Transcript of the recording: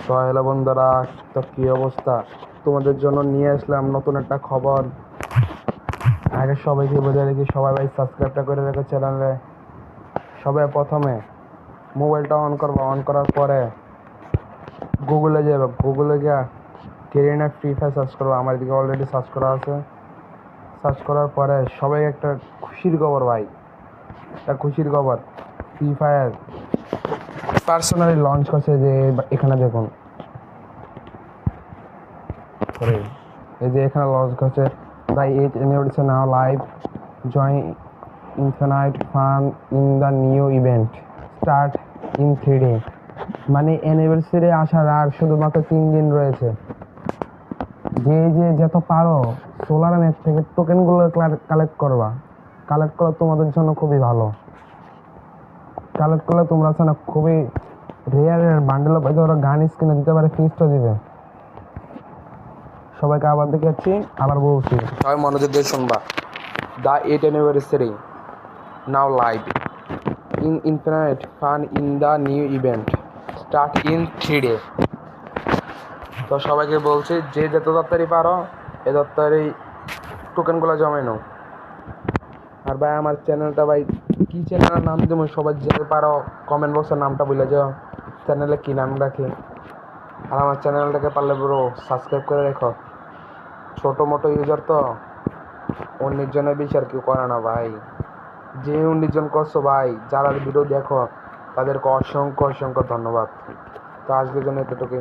তো হ্যালো বন্ধুরা, তো কী অবস্থা? তোমাদের জন্য নিয়ে আসলাম নতুন একটা খবর। আগে সবাইকে বলে রেখে সবাই ভাই সাবস্ক্রাইবটা করে রেখে চ্যানেলে। সবাই প্রথমে মোবাইলটা অন করবো, অন করার পরে গুগলে যাবে, গুগলে গিয়ে গেরিনা ফ্রি ফায়ার সার্চ করবো। আমার দিকে অলরেডি সার্চ করা আছে। সার্চ করার পরে সবাই একটা খুশির খবর ভাই, একটা খুশির খবর, ফ্রি ফায়ার পার্সোনালি লঞ্চ করছে। যে এখানে দেখুন, এই যে এখানে লঞ্চ করছে, the 8 anniversary now live, join infinite fun in the new event, start in 3D। মানে অ্যানিভার্সারি আসার আর শুধুমাত্র 3 দিন রয়েছে। যে যত পারো সোলার ম্যাপ থেকে টোকেনগুলো কালেক্ট করবা। কালেক্ট করা তোমাদের জন্য খুবই ভালো। কালেক্ট করলে তোমরা আছে না খুবই রেয়ার বান্ডেলও পাইতে, ওরা গান স্কিনে দিতে পারে, ফিস্টও দিবে। সবাইকে আবার দেখাচ্ছি, আবার বলছি, সবাই মনোযোগ দিয়ে শুনবা। The 8 anniversary now live, in infinite fun in the new event, start in 3 day। তো সবাইকে বলছি, যে যত তাড়াতাড়ি পারো এ তাড়াতাড়ি টোকেনগুলো জমাই নাও। আর ভাই আমার চ্যানেলটা ভাই কী চ্যানেলের নাম দেবো, সবাই যে পারো কমেন্ট বক্সের নামটা বলে যাও, চ্যানেলে কী নাম রাখি। আর আমার চ্যানেলটাকে পারলে পুরো সাবস্ক্রাইব করে রেখো। ছোটো মোটো ইউজার তো, 19 জনের বিচার কেউ করে না ভাই। যে 19 জন করছো ভাই, যারা ভিডিও দেখো তাদেরকে অসংখ্য অসংখ্য ধন্যবাদ। তো আজকের জন্য এতটুকু।